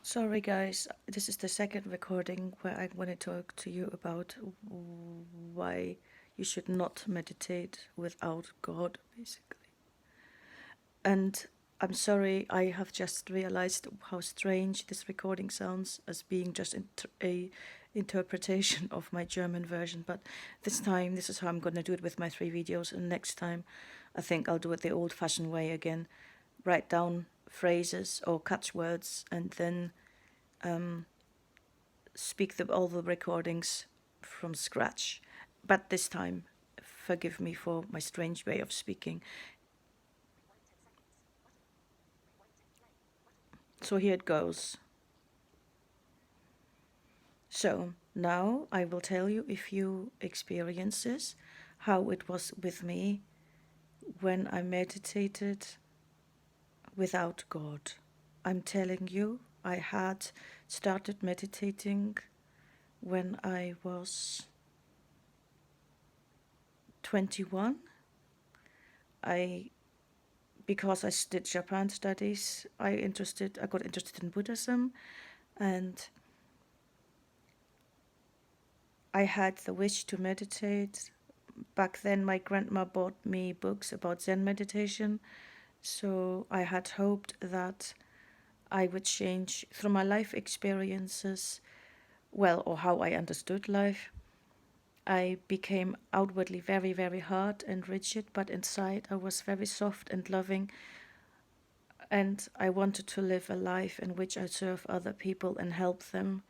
Sorry, guys. This is the second recording where I want to talk to you about why you should not meditate without God, basically. And I'm sorry, I have just realized how strange this recording sounds as being just a interpretation of my German version. But this time, this is how I'm going to do it with my 3 videos. And next time, I think I'll do it the old-fashioned way again. Write down phrases or catchwords and then speak all the recordings from scratch. But this time, forgive me for my strange way of speaking. So here it goes. So now I will tell you a few experiences, how it was with me when I meditated without God. I'm telling you, I had started meditating when I was 21. I because I did Japan studies, I got interested in Buddhism, and I had the wish to meditate. Back then, my grandma bought me books about Zen meditation, so I had hoped that I would change through my life experiences, well, or how I understood life. I became outwardly very, very hard and rigid, but inside I was very soft and loving, and I wanted to live a life in which I serve other people and help them.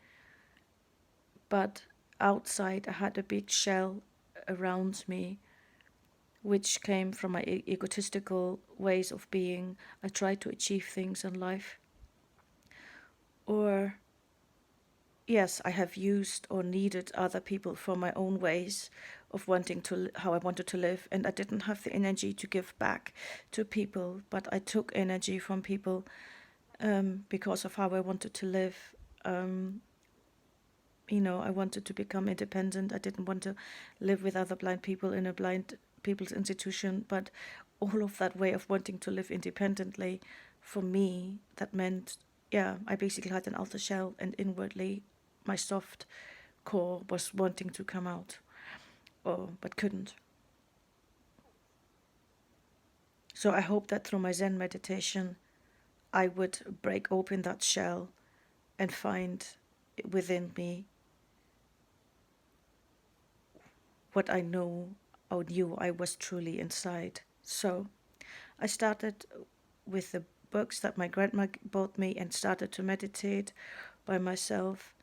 But outside, I had a big shell around me, which came from my egotistical ways of being. I tried to achieve things in life. Or, yes, I have used or needed other people for my own ways of wanting to, how I wanted to live. And I didn't have the energy to give back to people, but I took energy from people because of how I wanted to live. Um, I wanted to become independent. I didn't want to live with other blind people in a blind people's institution. But all of that way of wanting to live independently, for me, that meant, yeah, I basically had an outer shell, and inwardly, my soft core was wanting to come out, but couldn't. So I hope that through my Zen meditation, I would break open that shell and find within me what I know or knew I was truly inside. So I started with the books that my grandma bought me and started to meditate by myself,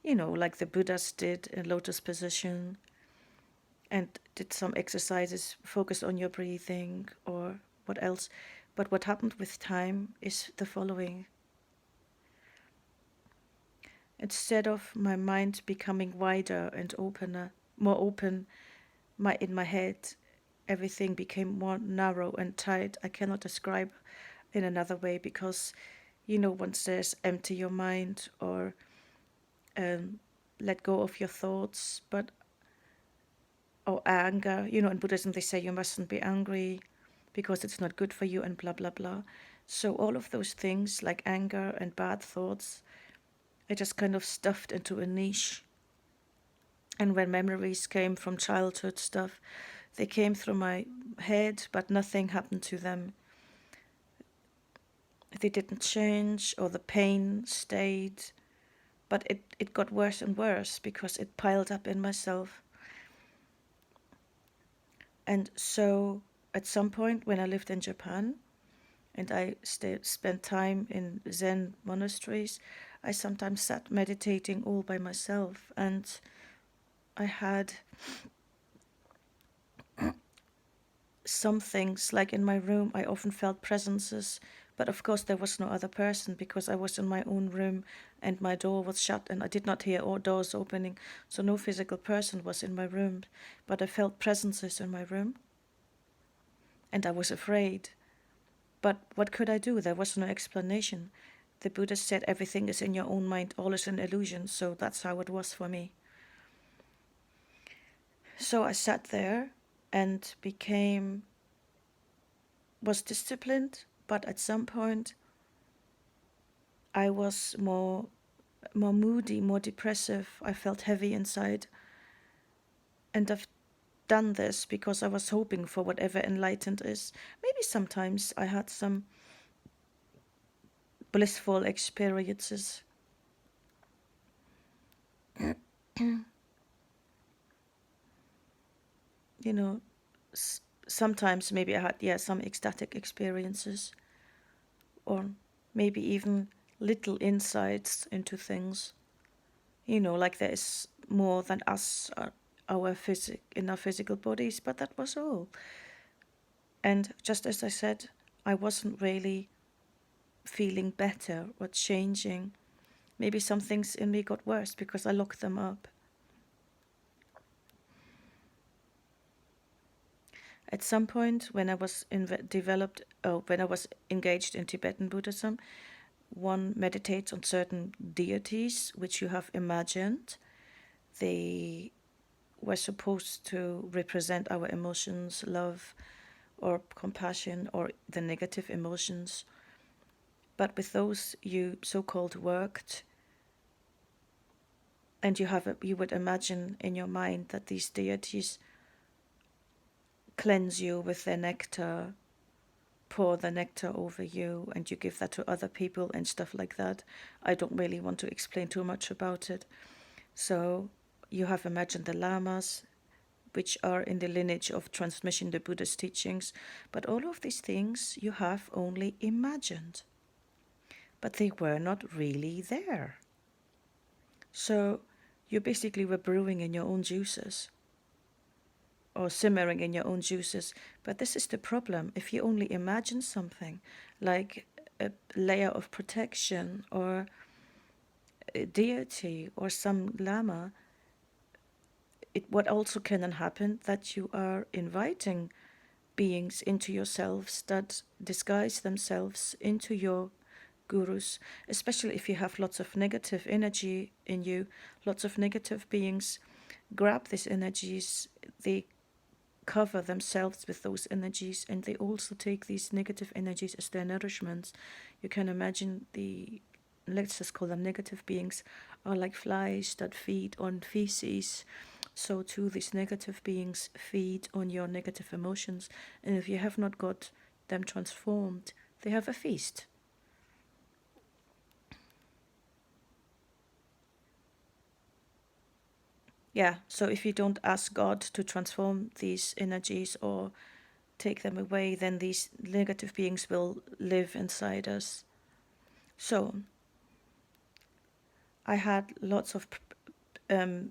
like the Buddhas did in lotus position, and did some exercises focused on your breathing or what else. But what happened with time is the following. Instead of my mind becoming wider and opener, more open, in my head, everything became more narrow and tight. I cannot describe in another way because, one says empty your mind or um, let go of your thoughts, but or anger. In Buddhism they say you mustn't be angry because it's not good for you and blah blah blah. So all of those things like anger and bad thoughts, I just kind of stuffed into a niche. And when memories came from childhood stuff, they came through my head, but nothing happened to them. They didn't change, or the pain stayed, but it got worse and worse because it piled up in myself. And so at some point when I lived in Japan and I spent time in Zen monasteries, I sometimes sat meditating all by myself, and I had some things, like in my room, I often felt presences, but of course there was no other person because I was in my own room and my door was shut and I did not hear all doors opening, so no physical person was in my room, but I felt presences in my room and I was afraid. But what could I do? There was no explanation. The Buddha said everything is in your own mind, all is an illusion, so that's how it was for me. So I sat there and was disciplined, but at some point I was more moody, more depressive. I felt heavy inside. And I've done this because I was hoping for whatever enlightened is. Maybe sometimes I had some blissful experiences. You know, sometimes maybe I had, yeah, some ecstatic experiences, or maybe even little insights into things. Like there is more than us, our in our physical bodies, but that was all. And just as I said, I wasn't really feeling better or changing. Maybe some things in me got worse because I locked them up. At some point, when I was when I was engaged in Tibetan Buddhism, one meditates on certain deities which you have imagined. They were supposed to represent our emotions, love, or compassion, or the negative emotions. But with those you so-called worked, and you would imagine in your mind that these deities cleanse you with their nectar, pour the nectar over you, and you give that to other people and stuff like that. I don't really want to explain too much about it. So you have imagined the lamas, which are in the lineage of transmission the Buddha's teachings, but all of these things you have only imagined, but they were not really there. So you basically were brewing in your own juices or simmering in your own juices. But this is the problem. If you only imagine something like a layer of protection or a deity or some lama, what also can happen that you are inviting beings into yourselves that disguise themselves into your gurus, especially if you have lots of negative energy in you, lots of negative beings grab these energies, they cover themselves with those energies, and they also take these negative energies as their nourishments. You can imagine let's just call them negative beings, are like flies that feed on feces. So too, these negative beings feed on your negative emotions, and if you have not got them transformed, they have a feast. Yeah, so if you don't ask God to transform these energies or take them away, then these negative beings will live inside us. So I had lots of um,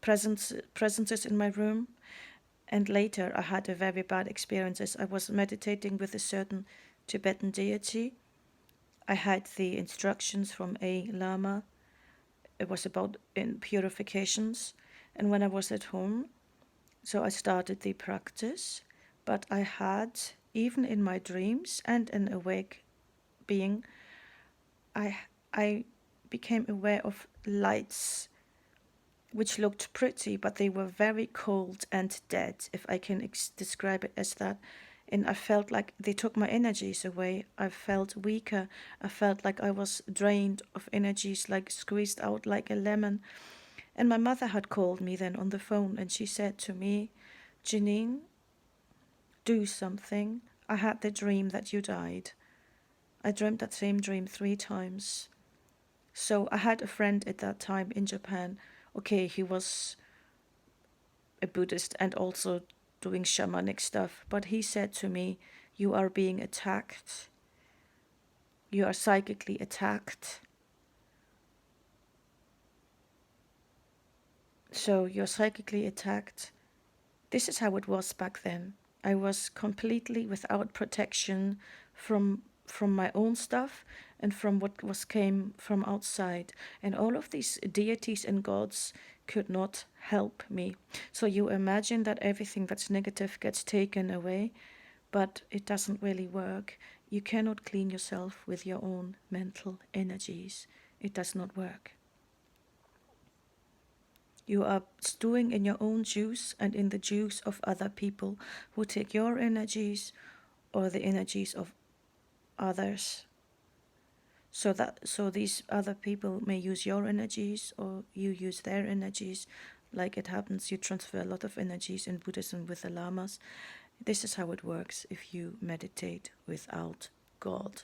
presences in my room, and later I had a very bad experience. I was meditating with a certain Tibetan deity. I had the instructions from a lama. It was about in purifications, and when I was at home, so I started the practice, but I had, even in my dreams and in awake being, I I became aware of lights which looked pretty, but they were very cold and dead, if I can describe it as that. And I felt like they took my energies away. I felt weaker. I felt like I was drained of energies, like squeezed out like a lemon. And my mother had called me then on the phone, and she said to me, Janine, do something. I had the dream that you died. I dreamt that same dream 3 times. So I had a friend at that time in Japan. Okay, he was a Buddhist and also doing shamanic stuff, but he said to me, you are being attacked. You are psychically attacked. So you're psychically attacked. This is how it was back then. I was completely without protection from my own stuff and from what was came from outside. And all of these deities and gods could not help me. So you imagine that everything that's negative gets taken away, but it doesn't really work. You cannot clean yourself with your own mental energies. It does not work. You are stewing in your own juice and in the juice of other people who take your energies or the energies of others. so these other people may use your energies or you use their energies. Like it happens, you transfer a lot of energies in Buddhism with the lamas. This is how it works if you meditate without God.